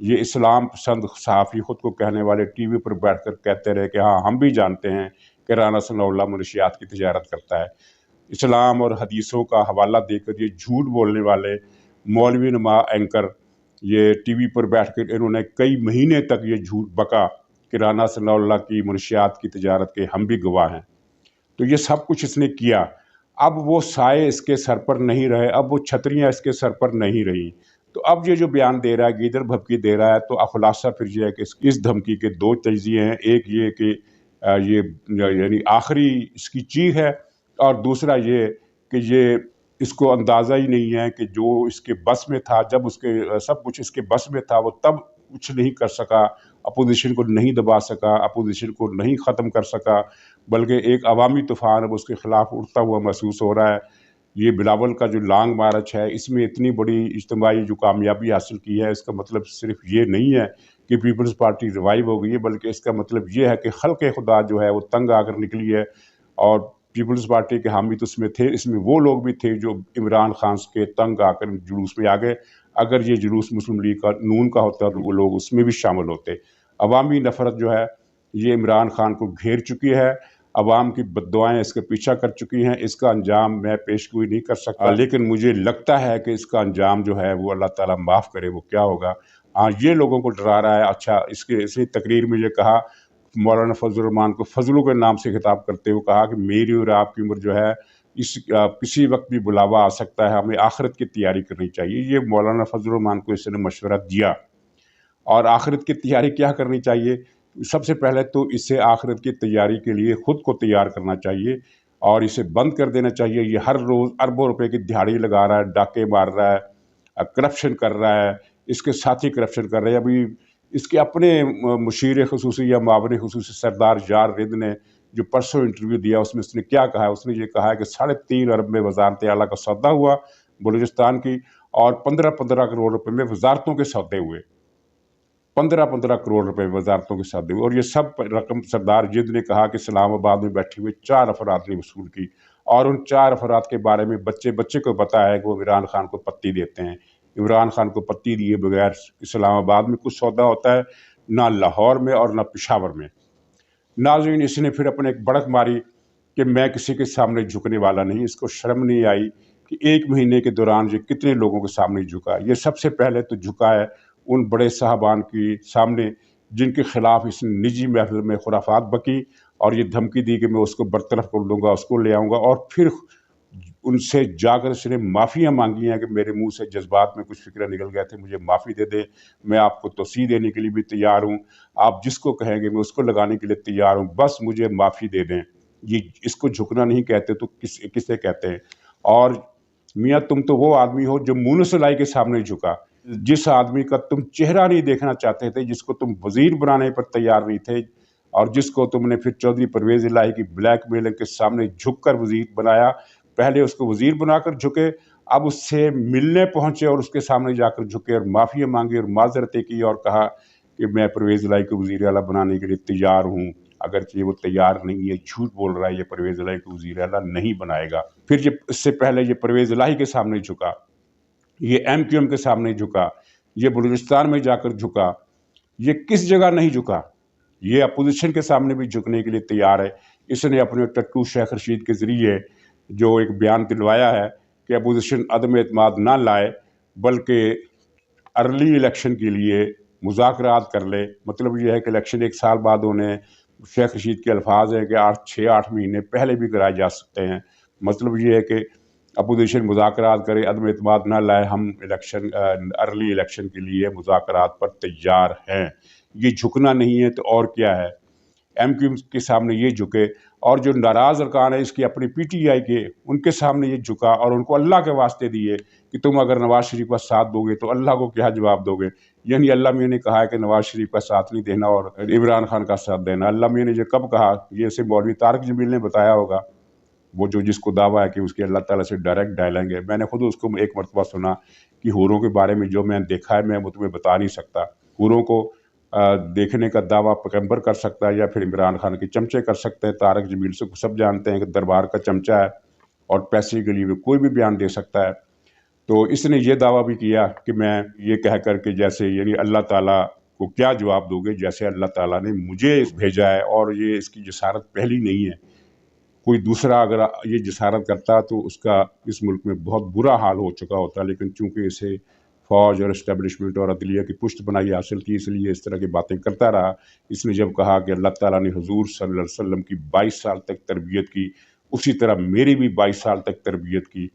یہ اسلام پسند صحافی خود کو کہنے والے ٹی وی پر بیٹھ کر کہتے رہے کہ ہاں ہم بھی جانتے ہیں کہ رانا ثناء اللہ منشیات کی تجارت کرتا ہے۔ اسلام اور حدیثوں کا حوالہ دے کر یہ جھوٹ بولنے والے مولوی نما اینکر یہ ٹی وی پر بیٹھ کر انہوں نے کئی مہینے تک یہ جھوٹ بکا کہ رانا ثناء اللہ کی منشیات کی تجارت کے ہم بھی گواہ ہیں۔ تو یہ سب کچھ اس نے کیا۔ اب وہ سائے اس کے سر پر نہیں رہے، اب وہ چھتریاں اس کے سر پر نہیں رہی۔ تو اب یہ جو بیان دے رہا ہے، گیدڑ بھبکی دے رہا ہے، تو خلاصہ پھر یہ ہے کہ اس دھمکی کے دو تجزیے ہیں۔ ایک یہ کہ یہ یعنی آخری اس کی چیخ ہے، اور دوسرا یہ کہ یہ اس کو اندازہ ہی نہیں ہے کہ جو اس کے بس میں تھا، جب اس کے سب کچھ اس کے بس میں تھا، وہ تب کچھ نہیں کر سکا، اپوزیشن کو نہیں دبا سکا، اپوزیشن کو نہیں ختم کر سکا، بلکہ ایک عوامی طوفان اب اس کے خلاف اٹھتا ہوا محسوس ہو رہا ہے۔ یہ بلاول کا جو لانگ مارچ ہے، اس میں اتنی بڑی اجتماعی جو کامیابی حاصل کی ہے، اس کا مطلب صرف یہ نہیں ہے کہ پیپلز پارٹی ریوائیو ہو گئی ہے، بلکہ اس کا مطلب یہ ہے کہ خلق خدا جو ہے وہ تنگ آ کر نکلی ہے، اور پیپلز پارٹی کے حامی تو اس میں تھے، اس میں وہ لوگ بھی تھے جو عمران خان کے تنگ آ کر جلوس میں آ گئے۔ اگر یہ جلوس مسلم لیگ کا نون کا ہوتا تو وہ لوگ اس میں بھی شامل ہوتے۔ عوامی نفرت جو ہے یہ عمران خان کو گھیر چکی ہے، عوام کی بددعائیں اس کے پیچھا کر چکی ہیں۔ اس کا انجام میں پیش گوئی نہیں کر سکتا، لیکن مجھے لگتا ہے کہ اس کا انجام جو ہے وہ اللہ تعالیٰ معاف کرے، وہ کیا ہوگا۔ ہاں، یہ لوگوں کو ڈرا رہا ہے۔ اچھا، اسی تقریر میں یہ کہا، مولانا فضل الرحمان کو فضلوں کے نام سے خطاب کرتے ہوئے کہا کہ میری اور آپ کی عمر جو ہے کسی وقت بھی بلاوا آ سکتا ہے، ہمیں آخرت کی تیاری کرنی چاہیے۔ یہ مولانا فضل الرحمان کو اس نے مشورہ دیا۔ اور آخرت کی تیاری کیا کرنی چاہیے؟ سب سے پہلے تو اسے آخرت کی تیاری کے لیے خود کو تیار کرنا چاہیے، اور اسے بند کر دینا چاہیے۔ یہ ہر روز اربوں روپے کی دہاڑی لگا رہا ہے، ڈاکے مار رہا ہے، کرپشن کر رہا ہے، اس کے ساتھی کرپشن کر رہے ہیں۔ ابھی اس کے اپنے مشیر خصوصی یا معاون خصوصی سردار یار رد نے جو پرسوں انٹرویو دیا، اس میں اس نے کیا کہا ہے؟ اس نے یہ کہا ہے کہ 3.5 ارب میں وزارت اعلیٰ کا سودا ہوا بلوچستان کی، اور 15 کروڑ روپے میں وزارتوں کے سودے ہوئے۔ 15 کروڑ روپے وزارتوں کے ساتھ ہوئے، اور یہ سب رقم سردار جد نے کہا کہ اسلام آباد میں بیٹھے ہوئے 4 افراد نے وصول کی، اور ان 4 افراد کے بارے میں بچے کو پتا ہے کہ وہ عمران خان کو پتی دیتے ہیں۔ عمران خان کو پتی دیے بغیر اسلام آباد میں کچھ سودا ہوتا ہے؟ نہ لاہور میں اور نہ پشاور میں۔ ناظرین، اس نے پھر اپنے ایک بڑک ماری کہ میں کسی کے سامنے جھکنے والا نہیں۔ اس کو شرم نہیں آئی کہ 1 مہینے کے دوران یہ کتنے لوگوں کے سامنے جھکا۔ یہ سب سے پہلے تو جھکا ہے ان بڑے صاحبان کی سامنے جن کے خلاف اس نے نجی محفل میں خرافات بکی، اور یہ دھمکی دی کہ میں اس کو برطرف کر دوں گا، اس کو لے آؤں گا، اور پھر ان سے جا کر اس نے معافیاں مانگی ہیں کہ میرے منہ سے جذبات میں کچھ فکریں نکل گئے تھے، مجھے معافی دے دیں، میں آپ کو توسیع دینے کے لیے بھی تیار ہوں، آپ جس کو کہیں گے میں اس کو لگانے کے لیے تیار ہوں، بس مجھے معافی دے دیں۔ یہ اس کو جھکنا نہیں کہتے تو کسے کہتے ہیں؟ اور میاں تم تو وہ آدمی ہو جو مونس لائی کے سامنے جھکا، جس آدمی کا تم چہرہ نہیں دیکھنا چاہتے تھے، جس کو تم وزیر بنانے پر تیار نہیں تھے، اور جس کو تم نے پھر چودھری پرویز الہی کی بلیک میلنگ کے سامنے جھک کر وزیر بنایا۔ پہلے اس کو وزیر بنا کر جھکے، ب اس سے ملنے پہنچے اور اس کے سامنے جا کر جھکے اور معافی مانگی اور معذرتیں کی، اور کہا کہ میں پرویز الہی کو وزیر اعلیٰ بنانے کے لیے تیار ہوں، اگرچہ وہ تیار نہیں ہے، جھوٹ بول رہا ہے، یہ پرویز الہی کو وزیر اعلیٰ نہیں بنائے گا۔ پھر اس سے پہلے یہ پرویز الہی کے سامنے جھکا، یہ MQM کے سامنے جھکا، یہ بلوچستان میں جا کر جھکا، یہ کس جگہ نہیں جھکا؟ یہ اپوزیشن کے سامنے بھی جھکنے کے لیے تیار ہے۔ اس نے اپنے ٹٹو شیخ رشید کے ذریعے جو ایک بیان دلوایا ہے کہ اپوزیشن عدم اعتماد نہ لائے بلکہ ارلی الیکشن کے لیے مذاکرات کر لے۔ مطلب یہ ہے کہ الیکشن 1 سال بعد ہونے، شیخ رشید کے الفاظ ہیں کہ 6-8 مہینے پہلے بھی کرائے جا سکتے ہیں۔ مطلب یہ ہے کہ اپوزیشن مذاکرات کرے، عدم اعتماد نہ لائے، ہم ارلی الیکشن کے لیے مذاکرات پر تیار ہیں۔ یہ جھکنا نہیں ہے تو اور کیا ہے؟ MQM کے سامنے یہ جھکے، اور جو ناراض ارکان ہے اس کی اپنی PTI کے، ان کے سامنے یہ جھکا اور ان کو اللہ کے واسطے دیے کہ تم اگر نواز شریف کا ساتھ دو گے تو اللہ کو کیا جواب دو گے؟ یعنی اللہ میاں نے کہا ہے کہ نواز شریف کا ساتھ نہیں دینا اور عمران خان کا ساتھ دینا۔ اللہ میاں نے یہ کب کہا؟ یہ اسے مولوی طارق جمیل نے بتایا ہوگا، وہ جو جس کو دعویٰ ہے کہ اس کے اللہ تعالیٰ سے ڈائریکٹ ڈائلیں گے۔ میں نے خود اس کو ایک مرتبہ سنا کہ حوروں کے بارے میں جو میں نے دیکھا ہے میں وہ تمہیں بتا نہیں سکتا۔ حوروں کو دیکھنے کا دعویٰ پیغمبر کر سکتا ہے یا پھر عمران خان کے چمچے کر سکتے ہیں۔ طارق جمیل سے سب جانتے ہیں کہ دربار کا چمچہ ہے اور پیسے کے لیے کوئی بھی بیان دے سکتا ہے۔ تو اس نے یہ دعویٰ بھی کیا کہ میں یہ کہہ کر کے جیسے یعنی اللہ تعالیٰ کو کیا جواب دو گے، جیسے اللہ تعالیٰ نے مجھے بھیجا ہے، اور یہ اس کی جسارت پہلی نہیں ہے، کوئی دوسرا اگر یہ جسارت کرتا تو اس کا اس ملک میں بہت برا حال ہو چکا ہوتا، لیکن چونکہ اسے فوج اور اسٹیبلشمنٹ اور عدلیہ کی پشت بنائی حاصل تھی، اس لیے اس طرح کی باتیں کرتا رہا۔ اس نے جب کہا کہ اللہ تعالیٰ نے حضور صلی اللہ علیہ وسلم کی 22 سال تک تربیت کی، اسی طرح میری بھی 22 سال تک تربیت کی،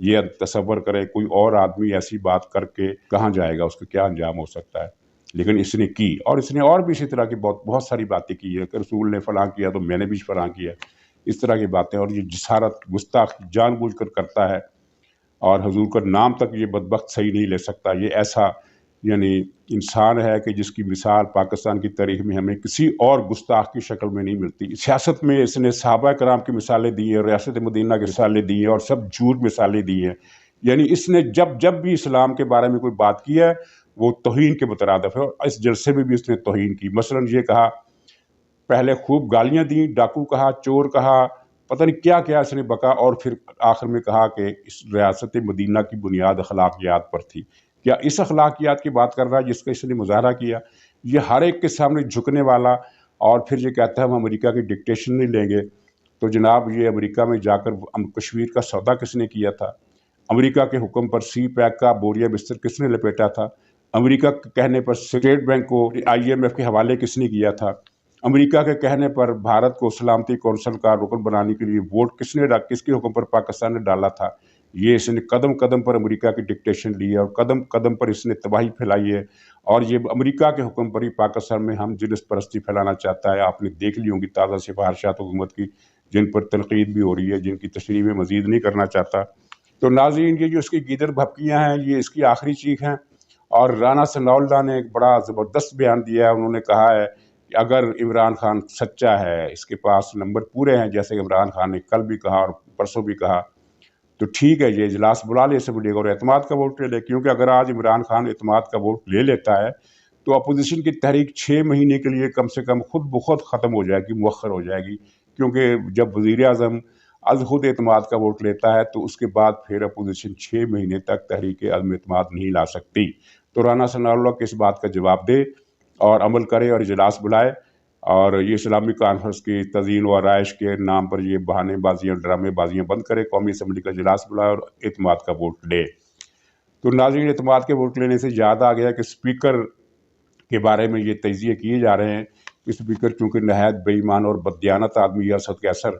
یہ تصور کرے کوئی اور آدمی ایسی بات کر کے کہاں جائے گا، اس کا کیا انجام ہو سکتا ہے، لیکن اس نے کی، اور اس نے اور بھی اسی طرح کی بہت ساری باتیں کی ہے کہ رسول نے فلاں کیا تو میں نے بھی فلاں کیا، اس طرح کی باتیں، اور یہ جسارت گستاخی جان بوجھ کر کرتا ہے، اور حضور کا نام تک یہ بدبخت صحیح نہیں لے سکتا۔ یہ ایسا یعنی انسان ہے کہ جس کی مثال پاکستان کی تاریخ میں ہمیں کسی اور گستاخ کی شکل میں نہیں ملتی۔ سیاست میں اس نے صحابہ کرام کی مثالیں دی ہیں، ریاست مدینہ کی مثالیں دی ہیں، اور سب جھوٹ مثالیں دی ہیں۔ یعنی اس نے جب بھی اسلام کے بارے میں کوئی بات کی ہے وہ توہین کے مترادف ہے، اور اس جلسے میں بھی اس نے توہین کی۔ مثلا یہ کہا، پہلے خوب گالیاں دیں، ڈاکو کہا، چور کہا، پتہ نہیں کیا کیا اس نے بکا، اور پھر آخر میں کہا کہ اس ریاست مدینہ کی بنیاد اخلاقیات پر تھی۔ کیا اس اخلاقیات کی بات کر رہا ہے جس کا اس نے مظاہرہ کیا؟ یہ ہر ایک کے سامنے جھکنے والا، اور پھر یہ کہتا ہے ہم امریکہ کی ڈکٹیشن نہیں لیں گے۔ تو جناب یہ امریکہ میں جا کر کشمیر کا سودا کس نے کیا تھا؟ امریکہ کے حکم پر سی پیک کا بوریا بستر کس نے لپیٹا تھا؟ امریکہ کے کہنے پر اسٹیٹ بینک کو IMF کے حوالے کس نے کیا تھا؟ امریکہ کے کہنے پر بھارت کو سلامتی کونسل کا رکن بنانے کے لیے ووٹ کس کے حکم پر پاکستان نے ڈالا تھا؟ یہ اس نے قدم قدم پر امریکہ کی ڈکٹیشن لی ہے، اور قدم قدم پر اس نے تباہی پھیلائی ہے، اور یہ امریکہ کے حکم پر ہی پاکستان میں ہم جنس پرستی پھیلانا چاہتا ہے۔ آپ نے دیکھ لی ہوں گی تازہ سفارشات حکومت کی، جن پر تنقید بھی ہو رہی ہے، جن کی تشریح میں مزید نہیں کرنا چاہتا۔ تو ناظرین، یہ جو اس کی گیدڑ بھپکیاں ہیں، یہ اس کی آخری چیخ ہیں۔ اور رانا ثناء اللہ نے ایک بڑا زبردست بیان دیا ہے۔ انہوں نے کہا ہے کہ اگر عمران خان سچا ہے، اس کے پاس نمبر پورے ہیں، جیسے عمران خان نے کل بھی کہا اور پرسوں بھی کہا، تو ٹھیک ہے، یہ اجلاس بلا لے اسمبلی کا اور اعتماد کا ووٹ لے لے، کیونکہ اگر آج عمران خان اعتماد کا ووٹ لے لیتا ہے تو اپوزیشن کی تحریک 6 مہینے کے لیے کم سے کم خود بخود ختم ہو جائے گی، مؤخر ہو جائے گی، کیونکہ جب وزیر اعظم از خود اعتماد کا ووٹ لیتا ہے تو اس کے بعد پھر اپوزیشن 6 مہینے تک تحریک عدم اعتماد نہیں لا سکتی۔ تو رانا ثناء اللہ کے اس بات کا جواب دے اور عمل کرے اور اجلاس بلائے، اور یہ اسلامی کانفرنس کی تزئین و آرائش کے نام پر یہ بہانے بازیاں ڈرامے بازیاں بند کرے، قومی اسمبلی کا اجلاس بلائے اور اعتماد کا ووٹ لے۔ تو ناظرین، اعتماد کے ووٹ لینے سے یاد آ گیا کہ اسپیکر کے بارے میں یہ تجزیے کیے جا رہے ہیں کہ اسپیکر چونکہ نہایت بے ایمان اور بددیانت آدمی ہے اسد قیصر،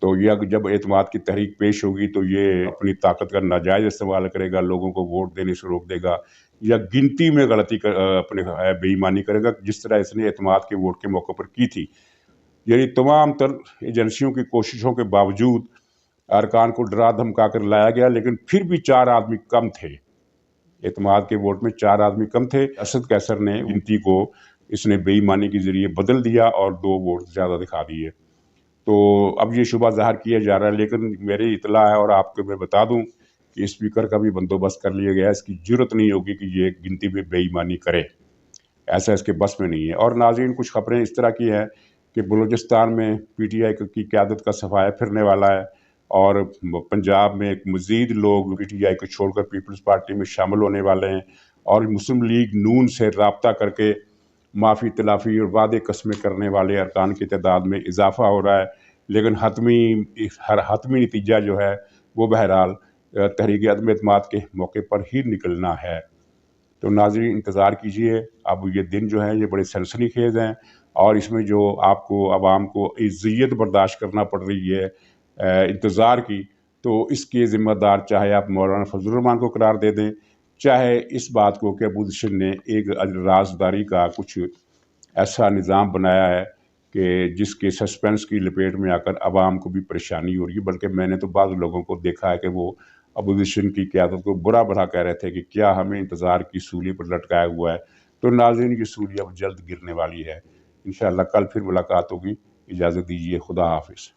تو یہ جب اعتماد کی تحریک پیش ہوگی تو یہ اپنی طاقت کا ناجائز استعمال کرے گا، لوگوں کو ووٹ دینے سے روک دے گا، یا گنتی میں غلطی اپنے بے ایمانی کرے گا، جس طرح اس نے اعتماد کے ووٹ کے موقع پر کی تھی۔ یعنی تمام تر ایجنسیوں کی کوششوں کے باوجود ارکان کو ڈرا دھمکا کر لایا گیا، لیکن پھر بھی 4 آدمی کم تھے، اعتماد کے ووٹ میں 4 آدمی کم تھے۔ اسد قیصر نے گنتی کو اس نے بے ایمانی کے ذریعے بدل دیا اور 2 ووٹ زیادہ دکھا دیے۔ تو اب یہ شبہ ظاہر کیا جا رہا ہے، لیکن میری اطلاع ہے اور آپ کو میں بتا دوں کہ اسپیکر کا بھی بندوبست کر لیا گیا ہے، اس کی جرت نہیں ہوگی کہ یہ گنتی میں بے ایمانی کرے، ایسا اس کے بس میں نہیں ہے۔ اور ناظرین، کچھ خبریں اس طرح کی ہیں کہ بلوچستان میں PTI کی قیادت کا صفایا پھرنے والا ہے، اور پنجاب میں مزید لوگ PTI کو چھوڑ کر پیپلز پارٹی میں شامل ہونے والے ہیں، اور مسلم لیگ نون سے رابطہ کر کے معافی تلافی اور وعدے قسمیں کرنے والے ارکان کی تعداد میں اضافہ ہو رہا ہے، لیکن حتمی نتیجہ جو ہے وہ بہرحال تحریک عدم اعتماد کے موقع پر ہی نکلنا ہے۔ تو ناظرین، انتظار کیجئے، اب یہ دن جو ہیں یہ بڑے سنسنی خیز ہیں، اور اس میں جو آپ کو عوام کو اذیت برداشت کرنا پڑ رہی ہے انتظار کی، تو اس کے ذمہ دار چاہے آپ مولانا فضل الرحمان کو قرار دے دیں، چاہے اس بات کو کہ اپوزیشن نے ایک رازداری کا کچھ ایسا نظام بنایا ہے کہ جس کے سسپینس کی لپیٹ میں آ کر عوام کو بھی پریشانی ہو رہی ہے۔ بلکہ میں نے تو بعض لوگوں کو دیکھا ہے کہ وہ اپوزیشن کی قیادت کو برا بھلا کہہ رہے تھے کہ کیا ہمیں انتظار کی سولی پر لٹکایا ہوا ہے۔ تو ناظرین، یہ سولی اب جلد گرنے والی ہے، انشاءاللہ کل پھر ملاقات ہوگی، اجازت دیجیے، خدا حافظ۔